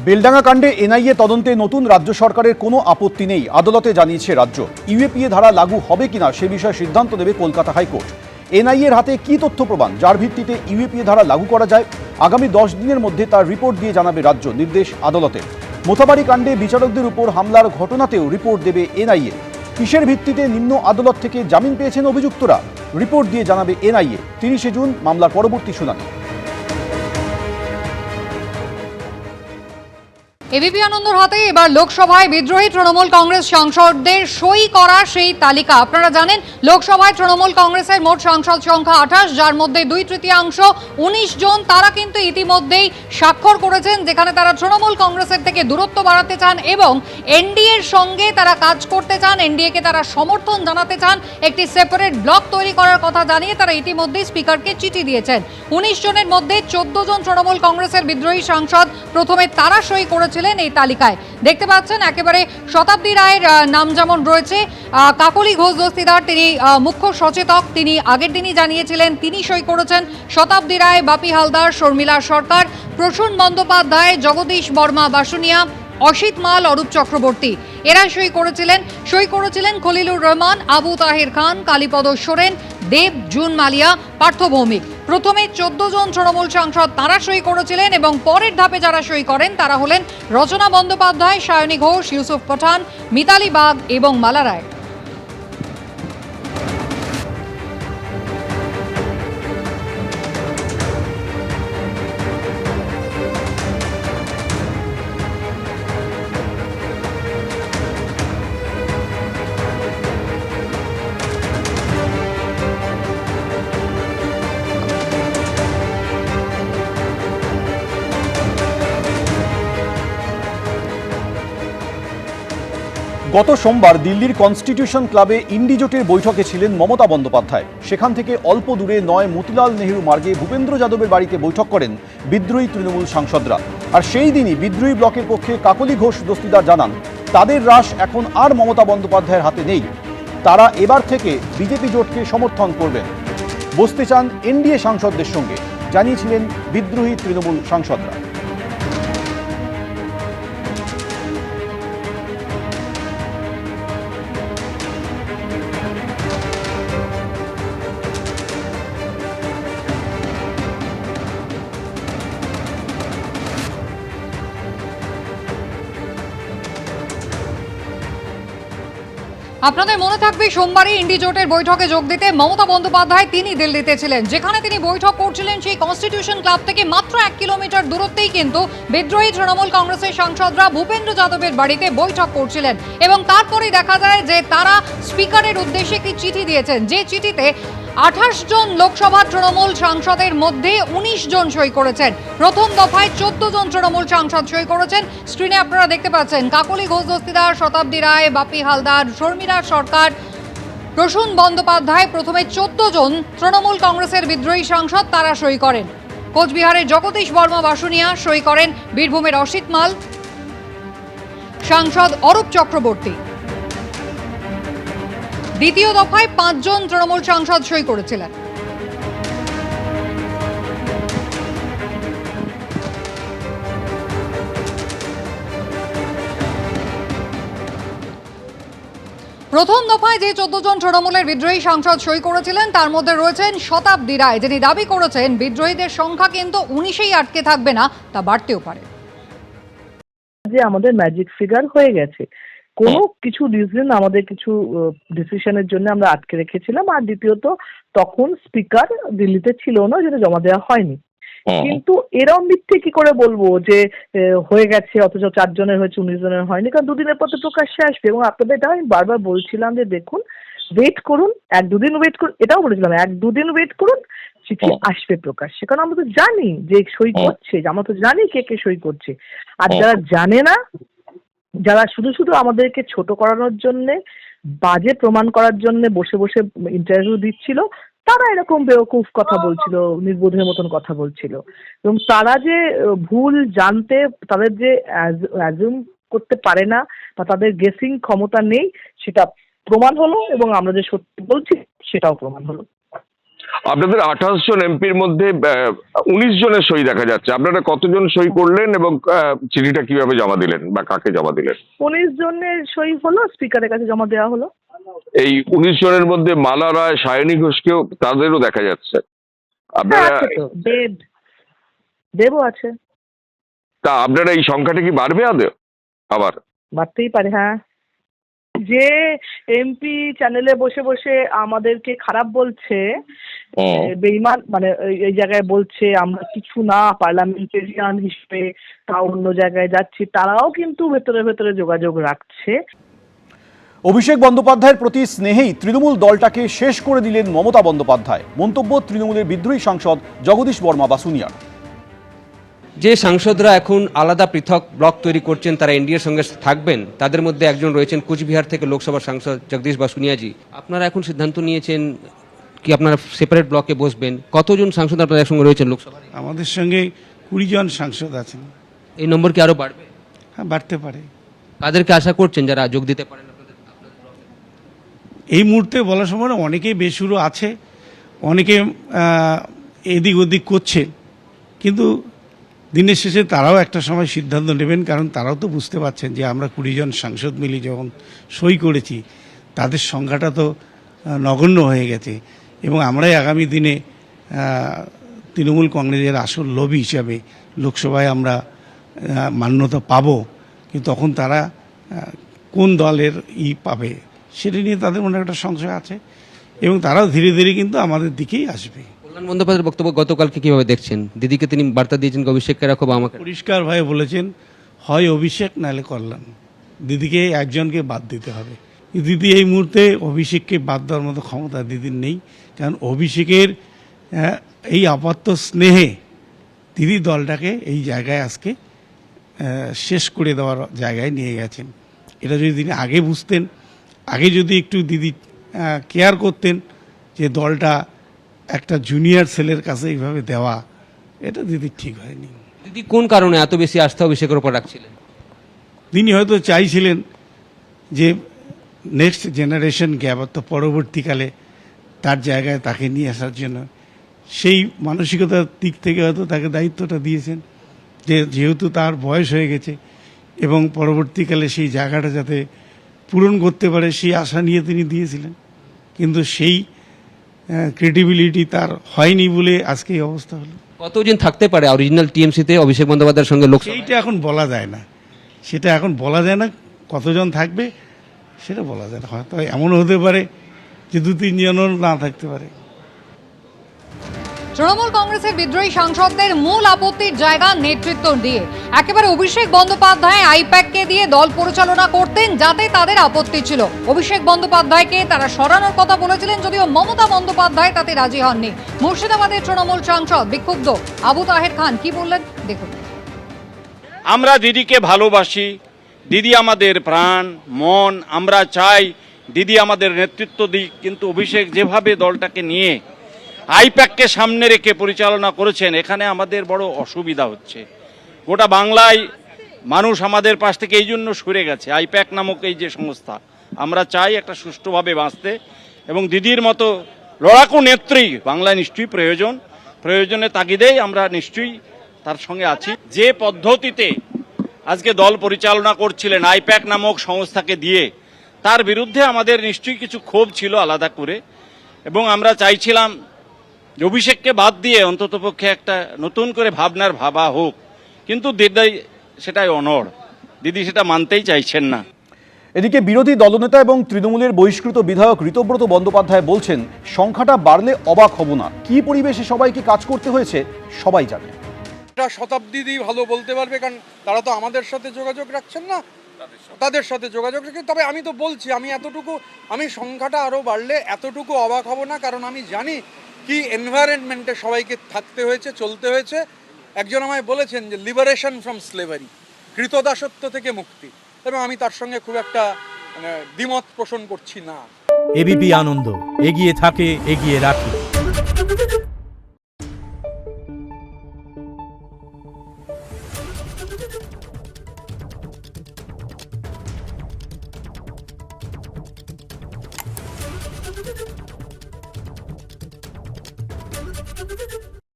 বেলডাঙ্গা কাণ্ডে এনআইএ তদন্তে নতুন রাজ্য সরকারের কোনো আপত্তি নেই, আদালতে জানিয়েছে রাজ্য। ইউএপিএ ধারা লাগু হবে কিনা সে বিষয়ে সিদ্ধান্ত নেবে কলকাতা হাইকোর্ট। এনআইএর হাতে কি তথ্য প্রমাণ যার ভিত্তিতে ইউএপিএ ধারা লাগু করা যায়, আগামী 10 দিনের মধ্যে তার রিপোর্ট দিয়ে জানাবে রাজ্য, নির্দেশ আদালতের। মোথাবাড়ি কাণ্ডে বিচারকদের উপর হামলার ঘটনাতেও রিপোর্ট দেবে এনআইএ। কিসের ভিত্তিতে নিম্ন আদালত থেকে জামিন পেয়েছেন অভিযুক্তরা, রিপোর্ট দিয়ে জানাবে এনআইএ। 30 জুন মামলার পরবর্তী শুনানি। এবিপি আনন্দর হাতে এবার লোকসভায় বিদ্রোহী তৃণমূল কংগ্রেস সাংসদদের সই করা সেই তালিকা। আপনারা জানেন লোকসভায় তৃণমূল কংগ্রেসের মোট সাংসদ সংখ্যা 28, যার মধ্যে 2/3 19 জন তারা কিন্তু ইতিমধ্যেই স্বাক্ষর করেছেন, যেখানে তারা তৃণমূল কংগ্রেসের থেকে দূরত্ব বাড়াতে চান এবং এনডিএর সঙ্গে তারা কাজ করতে চান, এনডিএকে তারা সমর্থন জানাতে চান। একটি সেপারেট ব্লক তৈরি করার কথা জানিয়ে তারা ইতিমধ্যেই স্পিকারকে চিঠি দিয়েছেন। 19 জনের মধ্যে 14 জন তৃণমূল কংগ্রেসের বিদ্রোহী সাংসদ প্রথমে তারা সই করেছিলেন এই তালিকায়। দেখতে পাচ্ছেন একেবারে শতাব্দী রায়ের নাম যেমন রয়েছে, কাকলি ঘোষ দস্তিদার তিনি মুখ্য সচেতক, তিনি আগের দিনই জানিয়েছিলেন তিনি সই করেছেন। শতাব্দী রায়, বাপি হালদার, শর্মিলা সরকার, প্রসূন বন্দ্যোপাধ্যায়, জগদীশ বর্মা বাসুনিয়া, অসিত মাল, অরূপ চক্রবর্তী এরা সই করেছিলেন খলিলুর রহমান, আবু তাহের খান, কালীপদ সোরেন, দেব, জুন মালিয়া, পার্থ ভৌমিক। প্রথমে 14 জন তৃণমূল সাংসদ তারা সই করেছিলেন এবং পরের ধাপে যারা সই করেন তারা হলেন রচনা বন্দ্যোপাধ্যায়, সায়নী ঘোষ, ইউসুফ পাঠান, মিতালি বাগ এবং মালা রায়। গত সোমবার দিল্লির কনস্টিটিউশন ক্লাবে ইন্ডি জোটের বৈঠকে ছিলেন মমতা বন্দ্যোপাধ্যায়। সেখান থেকে অল্প দূরে নয় মতিলাল নেহেরু মার্গে ভূপেন্দ্র যাদবের বাড়িতে বৈঠক করেন বিদ্রোহী তৃণমূল সাংসদরা। আর সেই দিনই বিদ্রোহী ব্লকের পক্ষে কাকলি ঘোষ দস্তিদার জানান তাদের রাশ এখন আর মমতা বন্দ্যোপাধ্যায়ের হাতে নেই, তারা এবার থেকে বিজেপি জোটকে সমর্থন করবেন, বসতে চান এনডিএ সাংসদদের সঙ্গে, জানিয়েছিলেন বিদ্রোহী তৃণমূল সাংসদরা। আপনাদের মনে থাকবে সোমবারই ইন্ডি জোটের বৈঠকে যোগ দিতে মমতা বন্দ্যোপাধ্যায় তিনি দিল্লিতে ছিলেন। যেখানে তিনি বৈঠক করছিলেন সেই কনস্টিটিউশন ক্লাব থেকে মাত্র 1 কিলোমিটার দূরত্বেই কিন্তু বিদ্রোহী তৃণমূল কংগ্রেসের সাংসদরা ভূপেন্দ্র যাদবের বাড়িতে বৈঠক করছিলেন এবং তারপরেই দেখা যায় যে তারা স্পিকারের উদ্দেশ্যে একটি চিঠি দিয়েছেন, যে চিঠিতে 28 জন লোকসভা তৃণমূল সাংসদের মধ্যে 19 জন সই করেছেন। প্রথম দফায় 14 জন তৃণমূল সাংসদ সই করেছেন। স্ক্রিনে আপনারা দেখতে পাচ্ছেন কাকলি ঘোষ দস্তিদার, শতাব্দী রায়, বাপি হালদার, শর্মিলা সরকার, প্রসূন বন্দ্যোপাধ্যায়, প্রথমে 14 জন তৃণমূল কংগ্রেসের বিদ্রোহী সাংসদ তারা সই করেন। কোচবিহারের জগদীশ বর্মা বাসুনিয়া সই করেন, বীরভূমের অসিত মাল, সাংসদ অরূপ চক্রবর্তী। দ্বিতীয় দফায় 5 জন তৃণমূল সাংসদ সই করেছিলেন। প্রথম দফায় যে 14 জন তৃণমূলের বিদ্রোহী সাংসদ সই করেছিলেন তার মধ্যে রয়েছেন শতাব্দী রায়, যিনি দাবি করেছেন বিদ্রোহীদের সংখ্যা কিন্তু 19-এই আটকে থাকবে না, তা বাড়তেও পারে। যে আমাদের ম্যাজিক ফিগার হয়ে গেছে, কোনো কিছু রিজন আমাদের কিছু ডিসিশনের জন্য আমরা আটকে রেখেছিলাম। আর দ্বিতীয়ত তখন স্পিকার দিল্লিতে ছিল না, যেটা জমা দেওয়া হয়নি। কিন্তু এরম মিথ্যে কি করে বলবো যে হয়ে গেছে অথচ 4 জনের হয়েছে 19 জনের হয়নি, কারণ দুদিনের পর তো প্রকাশ্যে আসবে। এবং আপনাদের এটা আমি বারবার বলছিলাম যে দেখুন, ওয়েট করুন, 1-2 দিন ওয়েট করুন, এটাও বলেছিলাম 1-2 দিন ওয়েট করুন, চিঠি আসবে প্রকাশ্যে। কারণ আমরা তো জানি যে সই করছে, আমরা তো জানি কে কে সই করছে। আর যারা জানে না, যারা শুধু শুধু আমাদেরকে ছোট করানোর জন্য, বাজে প্রমাণ করার জন্য বসে বসে ইন্টারভিউ দিচ্ছিল, তারা এরকম বেওকুফ কথা বলছিল, নির্বোধের মতন কথা বলছিল। এবং তারা যে ভুল জানতে, তাদের যে অ্যাজুম করতে পারে না বা তাদের গেসিং ক্ষমতা নেই, সেটা প্রমাণ হলো এবং আমরা যে সত্যি বলছি সেটাও প্রমাণ হলো। আপনাদের 28 জন এমপির মধ্যে 19 জনের সই দেখা যাচ্ছে। আপনারা কতজন সই করলেন এবং চিঠিটা কিভাবে জমা দিলেন বা কাকে জমা দিলেন? 19 জনের সই হলো, স্পিকারের কাছে জমা দেওয়া হলো। এই 19 জনের মধ্যে মালা রায়, সায়নী ঘোষকেও তাদেরও দেখা যাচ্ছে। হ্যাঁ, আপনারা আছে তো, দেবও আছে। তা আপনারা এই সংখ্যাটা কি বাড়বে আবার? বাড়তেই পারে, হ্যাঁ। যে এমপি চ্যানেলে বসে বসে আমাদেরকে খারাপ বলছে, বেইমান, মানে এই জায়গায় বলছে আমরা কিছু না, পার্লামেন্টেরিয়ান হিসেবে তা অন্য জায়গায় যাচ্ছি, তারাও কিন্তু ভেতরে ভেতরে যোগাযোগ রাখছে। অভিষেক বন্দ্যোপাধ্যায়ের প্রতি স্নেহেই তৃণমূল দলটাকে শেষ করে দিলেন মমতা বন্দ্যোপাধ্যায়। মন্তব্য তৃণমূলের বিদ্রোহী সাংসদ জগদীশ বর্মা বাসুনিয়ার। যে সাংসদরা এখন আলাদা পৃথক ব্লক তৈরি করছেন, তারা এনডিএর সঙ্গে থাকবেন, তাদের মধ্যে একজন রয়েছেন কুচবিহার থেকে লোকসভার সাংসদ জগদীশ বাসুনিয়াজি। আপনারা এখন সিদ্ধান্ত নিয়েছেন কি আপনারা সেপারেট ব্লকে বসবেন? কতজন সাংসদ আপনাদের সঙ্গে রয়েছেন লোকসভায়? আমাদের সঙ্গে 20 জন সাংসদ আছেন। এই নম্বর কি আরো বাড়বে? হ্যাঁ, বাড়তে পারে। কাদেরকে আশা করছেন যারা যোগ দিতে পারেন? এই মুহূর্তে বলার সময় না, অনেকেই বেসুরো আছে, অনেকে এদিক ওদিক করছে, কিন্তু দিনের শেষে তারাও একটা সময় সিদ্ধান্ত নেবেন, কারণ তারাও তো বুঝতে পারছেন যে আমরা 20 জন সাংসদ মিলে যখন সই করেছি, তাদের সংখ্যাটা তো নগণ্য হয়ে গেছে, এবং আমরাই আগামী দিনে তৃণমূল কংগ্রেসের আসল লবি হিসাবে লোকসভায় আমরা মান্যতা পাবো। কিন্তু তখন তারা কোন দলের পাবে সেটা নিয়ে তাদের মনে একটা সংশয় আছে, এবং তারাও ধীরে ধীরে কিন্তু আমাদের দিকেই আসবে। কল্যাণ বন্দ্যোপাধ্যায়ের বক্তব্য গতকালকে কিভাবে দেখছেন? দিদিকে তিনি বার্তা দিয়েছেন অভিষেককে রাখো বা আমাকে। পরিষ্কারভাবে বলেছেন, হয় অভিষেক নাহলে কল্যাণ, দিদিকে একজনকে বাদ দিতে হবে। দিদি এই মুহূর্তে অভিষেককে বাদ দেওয়ার মতো ক্ষমতা দিদির নেই, কারণ অভিষেকের এই আপাতত স্নেহে দিদি দলটাকে এই জায়গায় আজকে শেষ করে দেওয়ার জায়গায় নিয়ে গেছেন। এটা যদি তিনি আগে বুঝতেন, আগে যদি একটু দিদি কেয়ার করতেন যে দলটা একটা জুনিয়র ছেলের কাছে এইভাবে দেওয়া, এটা দিদি ঠিক হয়নি। দিদি কোন কারণে এত বেশি আস্থা অভিষেকের উপর রাখছিলেন? তিনি হয়তো চাইছিলেন যে নেক্সট জেনারেশন গ্যাপ, অর্থাৎ পরবর্তীকালে তার জায়গায় তাকে নিয়ে আসার জন্য সেই মানসিকতার দিক থেকে হয়তো তাকে দায়িত্বটা দিয়েছেন, যে যেহেতু তার বয়স হয়ে গেছে এবং পরবর্তীকালে সেই জায়গাটা যাতে পূরণ করতে পারে সেই আশা নিয়ে তিনি দিয়েছিলেন, কিন্তু সেই ক্রেডিবিলিটি তার হয়নি বলে আজকে এই অবস্থা হলো। কতজন থাকতে পারে অরিজিনাল টিএমসিতে অভিষেক বন্দ্যোপাধ্যায়ের সঙ্গে লোকসভা? সেইটা এখন বলা যায় না, সেটা এখন বলা যায় না। কতজন থাকবে সেটা বলা যায় না, হয়তো এমনও হতে পারে যে 2-3 জনও না থাকতে পারে। তৃণমূল কংগ্রেসের বিদ্রোহী সাংসদদের মূল আপত্তির জায়গা নেতৃত্ব দিয়ে। একেবারে অভিষেক বন্দ্যোপাধ্যায় আইপ্যাককে দিয়ে দল পরিচালনা করতেন, যাতে তাদের আপত্তি ছিল। অভিষেক বন্দ্যোপাধ্যায়কে তারা সরানোর কথা বলেছিলেন, যদিও মমতা বন্দ্যোপাধ্যায় তাতে রাজি হননি। মুর্শিদাবাদের তৃণমূল সাংসদ বিক্ষুব্ধ আবু তাহের খান কি বললেন দেখুন। আমরা দিদিকে ভালোবাসি, দিদি আমাদের প্রাণ মন, আমরা চাই দিদি আমাদের নেতৃত্ব দিক, কিন্তু অভিষেক যেভাবে দলটাকে নিয়ে আইপ্যাককে সামনে রেখে পরিচালনা করেছেন, এখানে আমাদের বড় অসুবিধা হচ্ছে। গোটা বাংলায় মানুষ আমাদের পাশ থেকে এই জন্য সরে গেছে। আইপ্যাক নামক এই যে সংস্থা, আমরা চাই একটা সুষ্ঠুভাবে বাঁচতে, এবং দিদির মতো লড়াকু নেত্রী বাংলায় নিশ্চয়ই প্রয়োজনে তাগিদেই আমরা নিশ্চয়ই তার সঙ্গে আছি। যে পদ্ধতিতে আজকে দল পরিচালনা করছিলেন আইপ্যাক নামক সংস্থাকে দিয়ে, তার বিরুদ্ধে আমাদের নিশ্চয়ই কিছু ক্ষোভ ছিল আলাদা করে, এবং আমরা চাইছিলাম অভিষেককে বাদ দিয়ে অন্ততপক্ষে একটা নতুন করে ভাবা হোক, কিন্তু দিদি সেটাই অনড়, দিদি সেটা মানতেই চাইছেন না। এদিকে বিরোধী দলনেতা এবং তৃণমূলের বহিষ্কৃত বিধায়ক ঋতব্রত বন্দ্যোপাধ্যায় বলছেন, সংখ্যাটা বাড়লে অবাক হব না। কি পরিবেশে সবাইকে কাজ করতে হয়েছে সবাই জানে। এটা শতাব্দী ভালো বলতে পারবে, কারণ তারা তো আমাদের সাথে যোগাযোগ রাখছেন না, তাদের সাথে যোগাযোগ রেখে। তবে আমি তো বলছি, আমি সংখ্যাটা আরও বাড়লে এতটুকু অবাক হব না, কারণ আমি জানি কি এনভায়রনমেন্টে সবাইকে থাকতে হয়েছে, চলতে হয়েছে। একজন আমায় বলেছেন যে লিবারেশন ফ্রম স্লেভারি, কৃতদাসত্ব থেকে মুক্তি, এবং আমি তার সঙ্গে খুব একটা দ্বিমত পোষণ করছি না। এবিপি আনন্দ এগিয়ে থাকে, এগিয়ে রাখে।